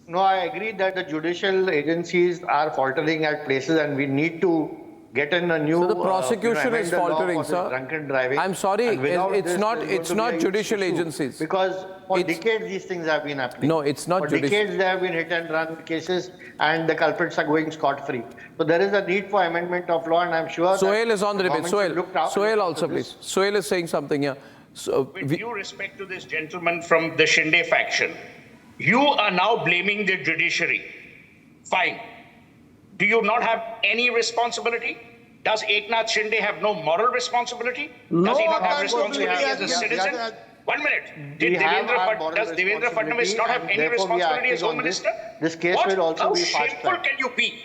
Speaker 11: No, I agree that the judicial agencies are faltering at places and we need to get in a new...
Speaker 2: So the prosecution
Speaker 11: amend
Speaker 2: is
Speaker 11: the law
Speaker 2: faltering,
Speaker 11: for this
Speaker 2: sir.
Speaker 11: drunken driving.
Speaker 2: I'm sorry,
Speaker 11: And without
Speaker 2: it's
Speaker 11: this,
Speaker 2: not-
Speaker 11: there's going
Speaker 2: it's
Speaker 11: to be
Speaker 2: not
Speaker 11: a
Speaker 2: judicial
Speaker 11: issue.
Speaker 2: agencies.
Speaker 11: Because for
Speaker 2: It's-
Speaker 11: decades these things have been happening.
Speaker 2: No, it's not
Speaker 11: For
Speaker 2: judicial.
Speaker 11: decades there have been hit and run cases and the culprits are going scot-free. So there is a need for amendment of law and I'm sure
Speaker 2: Sohail
Speaker 11: that
Speaker 2: is on the debate.
Speaker 11: government should look out
Speaker 2: Sohail
Speaker 11: into
Speaker 2: also,
Speaker 11: this.
Speaker 2: please. Sohail is saying something here. So,
Speaker 9: With due respect to this gentleman from the Shinde faction, you are now blaming the judiciary. Fine. Do you not have any responsibility? Does Eknath Shinde have no moral responsibility? Does he not have responsibility as a citizen? 1 minute.
Speaker 11: We have our moral
Speaker 9: Does Devendra Fadnavis not have
Speaker 11: responsibility
Speaker 9: any
Speaker 11: and therefore we are
Speaker 9: responsibility as
Speaker 11: acting
Speaker 9: Home
Speaker 11: on this.
Speaker 9: Minister?
Speaker 11: This case
Speaker 9: What?
Speaker 11: will also
Speaker 9: How
Speaker 11: be
Speaker 9: shameful
Speaker 11: fast-tracked.
Speaker 9: can you be?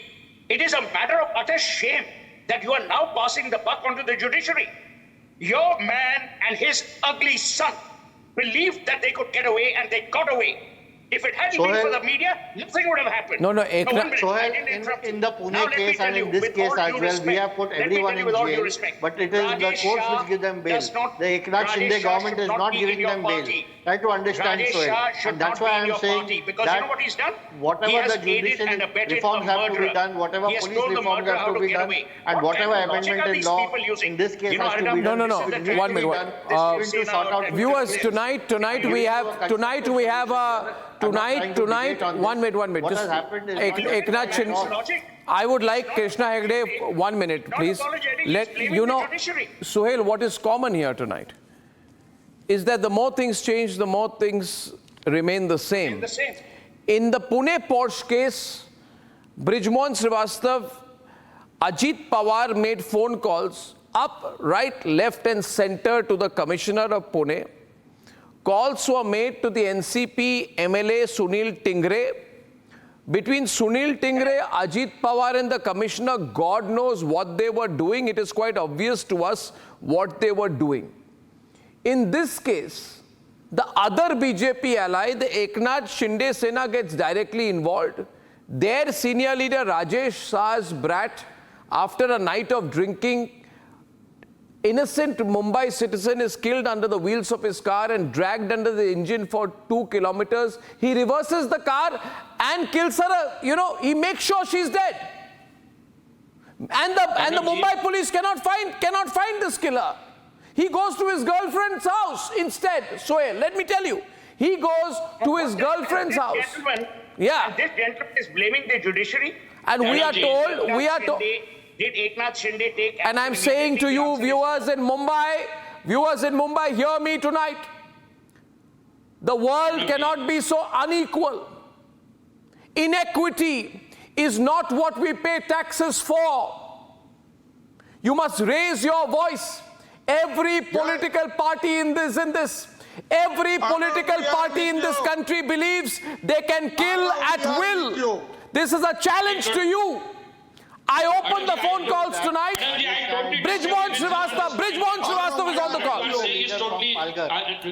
Speaker 9: It is a matter of utter shame that you are now passing the buck onto the judiciary. Your man and his ugly son believed that they could get away and they got away. If it hadn't been
Speaker 11: Sohail-
Speaker 9: for the media, nothing would have happened.
Speaker 2: No,
Speaker 9: one minute,
Speaker 11: So
Speaker 9: I didn't interrupt
Speaker 11: in
Speaker 9: you.
Speaker 11: the Pune
Speaker 9: Now let me
Speaker 11: case
Speaker 9: tell
Speaker 11: and in
Speaker 9: you,
Speaker 11: this
Speaker 9: with
Speaker 11: case
Speaker 9: all
Speaker 11: as
Speaker 9: due
Speaker 11: well, we
Speaker 9: respect,
Speaker 11: have put
Speaker 9: let me
Speaker 11: everyone
Speaker 9: tell you
Speaker 11: in
Speaker 9: with all due
Speaker 11: jail.
Speaker 9: respect,
Speaker 11: But it is the
Speaker 9: Rajesh
Speaker 11: courts
Speaker 9: Shah
Speaker 11: which give them bail.
Speaker 9: does not-
Speaker 11: The Eknath
Speaker 9: Rajesh
Speaker 11: Shinde
Speaker 9: Shah
Speaker 11: government
Speaker 9: should
Speaker 11: is
Speaker 9: not
Speaker 11: not
Speaker 9: be in
Speaker 11: giving
Speaker 9: your
Speaker 11: them bail.
Speaker 9: party.
Speaker 11: Try to understand
Speaker 9: Rajesh
Speaker 11: so.
Speaker 9: Shah should
Speaker 11: And that's
Speaker 9: not
Speaker 11: why
Speaker 9: be in
Speaker 11: I'm
Speaker 9: your
Speaker 11: saying
Speaker 9: party because you know what he's done? He
Speaker 11: whatever
Speaker 9: has
Speaker 11: the
Speaker 9: aided
Speaker 11: judicial
Speaker 9: and abetted
Speaker 11: reforms
Speaker 9: a
Speaker 11: have to be
Speaker 9: murderer.
Speaker 11: done, whatever
Speaker 9: He has
Speaker 11: police
Speaker 9: told the
Speaker 11: reforms
Speaker 9: murderer
Speaker 11: have
Speaker 9: how
Speaker 11: to be
Speaker 9: get
Speaker 11: done,
Speaker 9: away.
Speaker 11: and
Speaker 9: What
Speaker 11: whatever
Speaker 9: kind of logic
Speaker 11: amendment
Speaker 9: are
Speaker 11: in
Speaker 9: these
Speaker 11: law
Speaker 9: people using?
Speaker 11: in this case
Speaker 9: You know,
Speaker 11: has to
Speaker 9: Arnab,
Speaker 11: be done.
Speaker 2: No.
Speaker 9: this is the
Speaker 11: It needs to
Speaker 2: One
Speaker 11: be
Speaker 2: minute.
Speaker 11: done. This is going to sort out
Speaker 2: Viewers, tonight we have one minute.
Speaker 11: What has
Speaker 2: Just
Speaker 11: happened is
Speaker 2: Eknath Shinde. I would like Krishna Hegde, 1 minute, please. Let you know, Sohail, what is common here tonight is that the more things change, the more things remain the same. In the Pune Porsche case, Brijmohan Srivastav, Ajit Pawar made phone calls up, right, left and center to the Commissioner of Pune. Calls were made to the NCP MLA Sunil Tingre. Between Sunil Tingre, Ajit Pawar and the Commissioner, God knows what they were doing. It is quite obvious to us what they were doing. In this case, the other BJP ally, the Eknath Shinde Sena, gets directly involved. Their senior leader, Rajesh Shah's brat, after a night of drinking, innocent Mumbai citizen is killed under the wheels of his car and dragged under the engine for 2 kilometers. He reverses the car and kills her. He makes sure she's dead. And the Mumbai police cannot find this killer. He goes to his girlfriend's house instead. Sohail, let me tell you, he goes to his girlfriend's house. Yeah.
Speaker 9: This gentleman is blaming the judiciary.
Speaker 2: And we are told,
Speaker 9: Did Eknath Shinde take?
Speaker 2: And I'm saying to you, viewers in Mumbai, hear me tonight. The world cannot be so unequal. Inequity is not what we pay taxes for. You must raise your voice. Every political party in this, every political party in this country believes they can kill at will. This is a challenge to you. I open the phone calls tonight. Brijmohan Srivastava is on the call.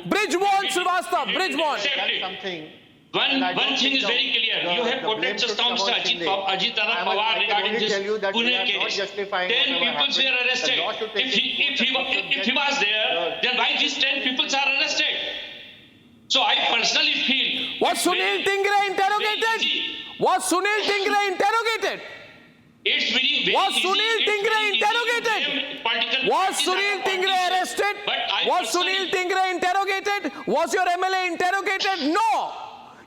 Speaker 2: Brijmohan Srivastava, Brijmohan.
Speaker 13: One thing is very clear. You have quoted just now Mr. Ajit Pawar regarding this Pune case. 10 people were arrested. If he was there, then why these 10 people are arrested? So I personally feel...
Speaker 2: Was Sunil Tingre interrogated? Was Sunil Tingre interrogated?
Speaker 13: It's very
Speaker 2: Was Sunil Tingre interrogated? Was Sunil Tingre arrested? Was Sunil Tingre interrogated? Was your MLA interrogated? No.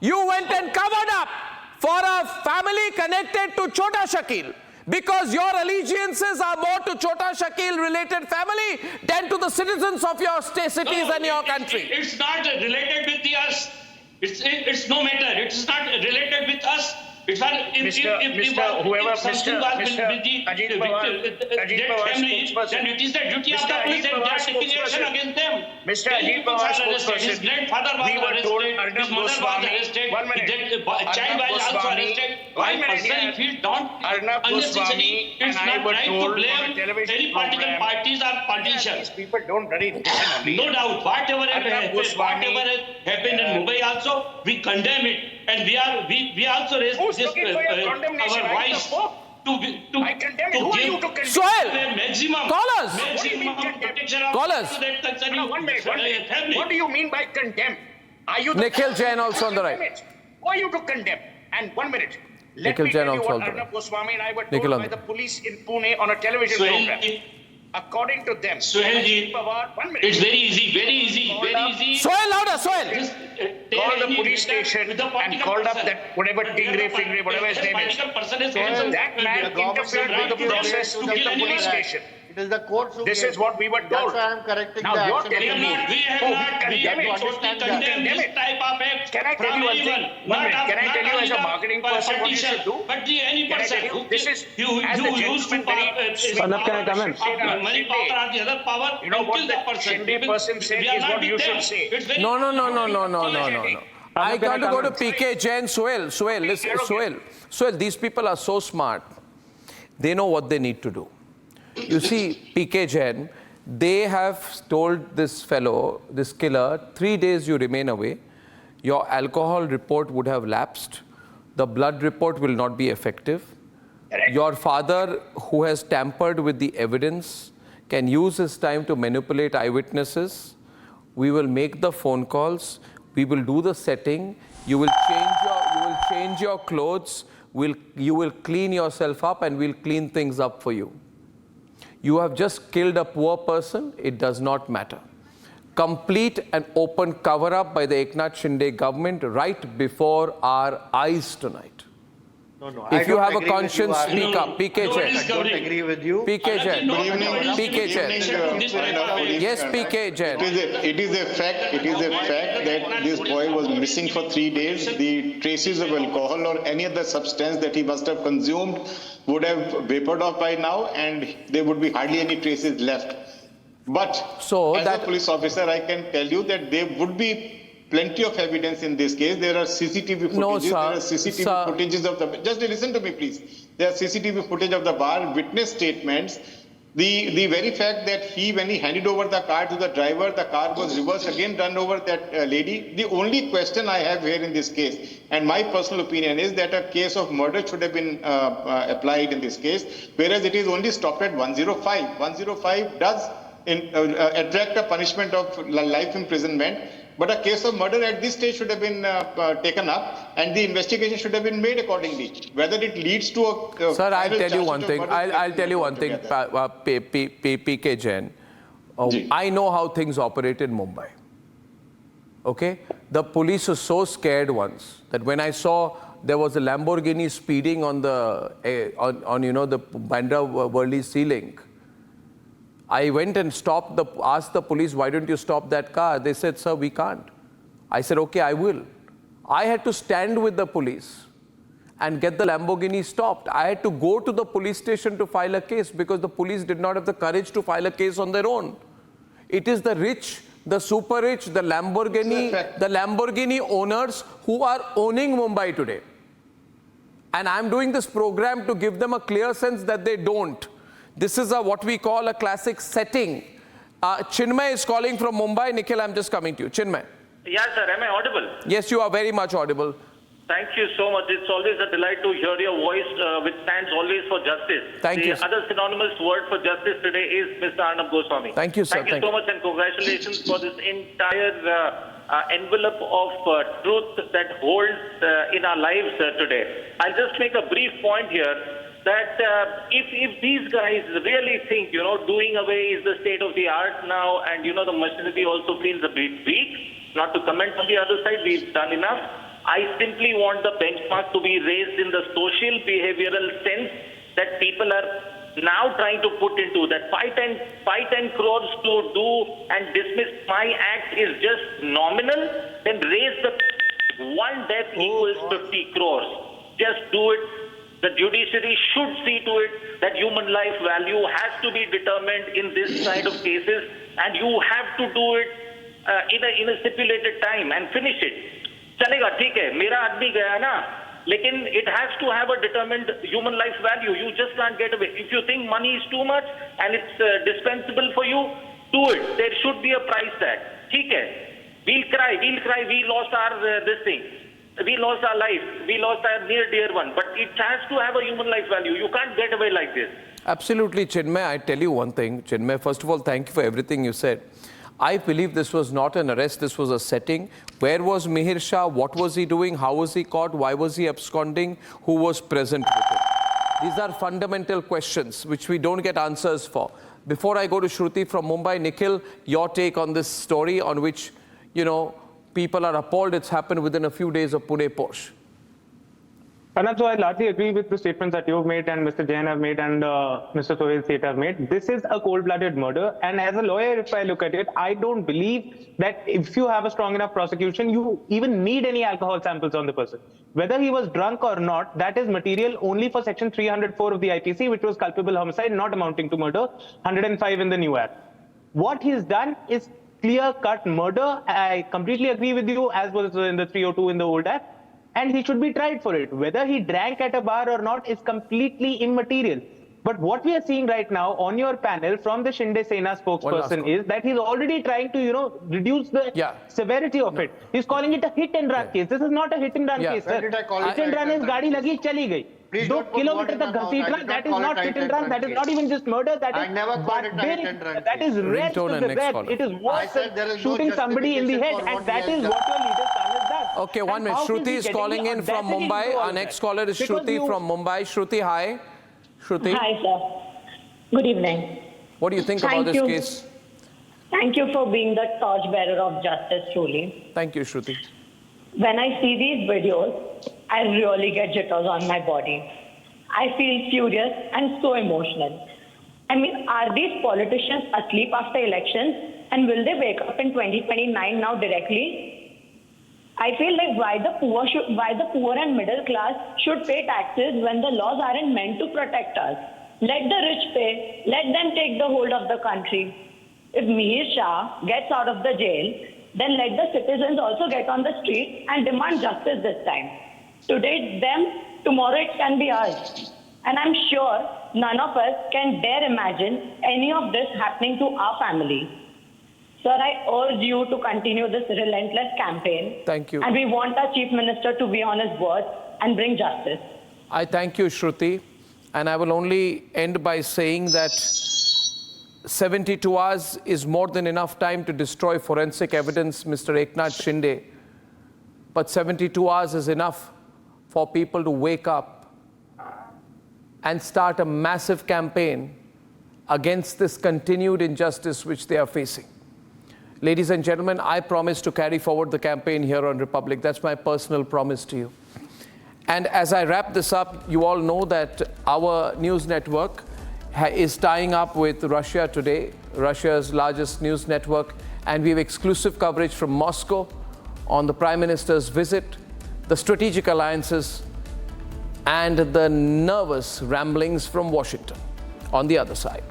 Speaker 2: You went and covered up for a family connected to Chota Shakil because your allegiances are more to Chota Shakil related family than to the citizens of your cities and your country.
Speaker 13: It's not related with us. It's no matter. It's not related with us. It's not if something was with the family, then it is the duty of the police and they are taking action against them.
Speaker 9: Mr. Ajit Pawar,
Speaker 13: His grandfather was arrested, his mother was arrested, his child was also arrested. I personally feel don't unnecessary. It's not right to blame any political parties or politicians.
Speaker 9: People don't really listen.
Speaker 13: No doubt, whatever happened in Mumbai also, we condemn it. And we also raise this our voice to give
Speaker 2: Sohail,
Speaker 13: maximum
Speaker 2: callers.
Speaker 13: protection of
Speaker 2: Callers.
Speaker 13: that concerning family.
Speaker 9: What do you mean by condemn? Are you
Speaker 2: Nikhil Jain also on the right.
Speaker 9: Who are you to condemn? And 1 minute. Let
Speaker 2: Nikhil
Speaker 9: me
Speaker 2: Jain
Speaker 9: tell you
Speaker 2: also
Speaker 9: what
Speaker 2: on the right.
Speaker 9: Arnab Goswami and I were
Speaker 2: Nikhil
Speaker 9: told
Speaker 2: on
Speaker 9: by
Speaker 2: the-
Speaker 9: the police in Pune on a television program. According to them,
Speaker 13: Sohailji,
Speaker 9: 1 minute.
Speaker 13: it's very easy.
Speaker 2: Sohail, louder, Sohail.
Speaker 13: Just
Speaker 9: Call the police station and called up that whatever Tingre, whatever his name is. That man interfered with the process to the police station.
Speaker 11: It is the courts who
Speaker 9: This
Speaker 11: gave-
Speaker 9: is what we were
Speaker 11: That's
Speaker 9: told.
Speaker 11: why I am correcting
Speaker 9: Now
Speaker 11: the
Speaker 9: you're
Speaker 11: action.
Speaker 9: telling me,
Speaker 13: we have
Speaker 9: oh,
Speaker 13: not
Speaker 9: condemn it.
Speaker 13: condemn this type of act.
Speaker 9: Can I tell you one thing? Can I tell you as a marketing person what you should do?
Speaker 13: But any
Speaker 9: Can I
Speaker 13: person
Speaker 9: tell you?
Speaker 13: who
Speaker 9: This is
Speaker 13: you
Speaker 9: as the
Speaker 13: use to
Speaker 9: gentleman very sweet
Speaker 2: Arnab, can I come in?
Speaker 13: money power or the other power,
Speaker 9: You know what
Speaker 13: kill the
Speaker 9: the
Speaker 13: person.
Speaker 9: Shinde person said
Speaker 13: We are
Speaker 9: is
Speaker 13: not
Speaker 9: what you
Speaker 13: with
Speaker 9: should
Speaker 13: them.
Speaker 9: say.
Speaker 13: It's very
Speaker 2: No. I got to go to PK Jain. Sohail, listen, Sohail, these people are so smart. They know what they need to do. You see, PK Jain, they have told this fellow, this killer, 3 days you remain away. Your alcohol report would have lapsed. The blood report will not be effective. Your father, who has tampered with the evidence, can use his time to manipulate eyewitnesses. We will make the phone calls. We will do the setting. You will change your clothes. You will clean yourself up, and we'll clean things up for you. You have just killed a poor person. It does not matter. Complete and open cover-up by the Eknath Shinde government right before our eyes tonight.
Speaker 11: No.
Speaker 2: If you have a
Speaker 11: agree with you,
Speaker 2: conscience,
Speaker 11: Arnab.
Speaker 2: speak up. PK
Speaker 11: I
Speaker 2: Jain.
Speaker 11: don't agree with you.
Speaker 2: PK Jain. PK Jain. Yes,
Speaker 13: Yes,
Speaker 2: PK Jain.
Speaker 14: It is a fact that this boy was missing for 3 days. The traces of alcohol or any other substance that he must have consumed would have vapored off by now, and there would be hardly any traces left. But as a police officer, I can tell you that there would be plenty of evidence in this case. There are CCTV footages.
Speaker 2: No, sir.
Speaker 14: There are CCTV
Speaker 2: Sir.
Speaker 14: footages of the... Just listen to me, please. There are CCTV footage of the bar, witness statements. The very fact that when he handed over the car to the driver, the car was reversed, again run over that lady. The only question I have here in this case, and my personal opinion is that a case of murder should have been applied in this case, whereas it is only stopped at 105. 105 does attract a punishment of life imprisonment. But a case of murder at this stage should have been taken up, and the investigation should have been made accordingly. Whether it leads to a
Speaker 2: sir, I'll tell you one thing. I'll tell you one thing, PK Jain. I know how things operate in Mumbai. Okay, the police were so scared once that when I saw there was a Lamborghini speeding on the the Bandra Worli ceiling, I went and asked the police, why don't you stop that car? They said, sir, we can't. I said, okay, I will. I had to stand with the police and get the Lamborghini stopped. I had to go to the police station to file a case because the police did not have the courage to file a case on their own. It is the rich, the super rich, the Lamborghini owners who are owning Mumbai today. And I'm doing this program to give them a clear sense that they don't. This is what we call a classic setting. Chinmay is calling from Mumbai. Nikhil, I'm just coming to you. Chinmay.
Speaker 15: Yeah, sir. Am I audible?
Speaker 2: Yes, you are very much audible.
Speaker 15: Thank you so much. It's always a delight to hear your voice, which stands always for justice.
Speaker 2: Thank you.
Speaker 15: The other synonymous word for justice today is Mr. Arnab Goswami.
Speaker 2: Thank you, sir.
Speaker 15: Thank you so much, and congratulations for this entire envelope of truth that holds in our lives today. I'll just make a brief point here that if these guys really think, doing away is the state of the art now, and, the machinery also feels a bit weak, not to comment on the other side, we've done enough. I simply want the benchmark to be raised in the social behavioral sense that people are now trying to put into that 5-10 crores to do and dismiss my act is just nominal, then raise the one death equals 50 crores. Just do it. The judiciary should see to it that human life value has to be determined in this side of cases, and you have to do it in a stipulated time and finish it. चलेगा ठीक है मेरा आदमी गया ना लेकिन it has to have a determined human life value. You just can't get away. If you think money is too much and it's dispensable for you, do it. There should be a price tag. ठीक है. We'll cry. We lost our this thing. We lost our life. We lost our near dear one. But it has to have a human life value. You can't get away like this.
Speaker 2: Absolutely, Chinmay. I tell you one thing, Chinmay. First of all, thank you for everything you said. I believe this was not an arrest, this was a setting. Where was Mihir Shah? What was he doing? How was he caught? Why was he absconding? Who was present with him? These are fundamental questions which we don't get answers for. Before I go to Shruti from Mumbai, Nikhil, your take on this story on which, people are appalled. It's happened within a few days of Pune Porsche.
Speaker 16: Arnab, so I largely agree with the statements that you've made and Mr. Jain have made and Mr. Sohail Seth have made. This is a cold-blooded murder, and as a lawyer, if I look at it, I don't believe that if you have a strong enough prosecution, you even need any alcohol samples on the person. Whether he was drunk or not, that is material only for Section 304 of the IPC, which was culpable homicide, not amounting to murder, 105 in the new act. What he's done is clear-cut murder. I completely agree with you, as was in the 302 in the old act. And he should be tried for it. Whether he drank at a bar or not is completely immaterial. But what we are seeing right now on your panel from the Shinde Sena spokesperson is that he's already trying to, reduce the severity of it. He's calling it a hit and run case. This is not a hit and run case, sir. Hit and run is gaadi lagi, chali gayi. 2 kilometers tak ghasitna, that is not hit and run. That is not even just murder. That is barbaric. That is rare to the rare. It is worse than shooting somebody in the head, and that is what your leader has done.
Speaker 2: Okay, 1 minute. Shruti is calling in from Mumbai. Our next caller is Shruti from Mumbai. Shruti, hi. Shruti.
Speaker 17: Hi, sir. Good evening.
Speaker 2: What do you think about this case?
Speaker 17: Thank you for being the torchbearer of justice, truly.
Speaker 2: Thank you, Shruti.
Speaker 17: When I see these videos, I really get jitters on my body. I feel furious and so emotional. I mean, are these politicians asleep after elections, and will they wake up in 2029 now directly? I feel like why the poor and middle class should pay taxes when the laws aren't meant to protect us. Let the rich pay. Let them take the hold of the country. If Mihir Shah gets out of the jail, then let the citizens also get on the street and demand justice this time. Today it's them, tomorrow it can be us. And I'm sure none of us can dare imagine any of this happening to our family. Sir, I urge you to continue this relentless campaign.
Speaker 2: Thank you.
Speaker 17: And we want our Chief Minister to be on his word and bring justice.
Speaker 2: I thank you, Shruti. And I will only end by saying that 72 hours is more than enough time to destroy forensic evidence, Mr. Eknath Shinde. But 72 hours is enough for people to wake up and start a massive campaign against this continued injustice which they are facing. Ladies and gentlemen, I promise to carry forward the campaign here on Republic. That's my personal promise to you. And as I wrap this up, you all know that our news network is tying up with Russia Today, Russia's largest news network, and we have exclusive coverage from Moscow on the Prime Minister's visit, the strategic alliances, and the nervous ramblings from Washington on the other side.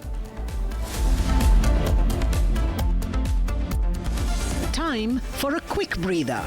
Speaker 1: Time for a quick breather.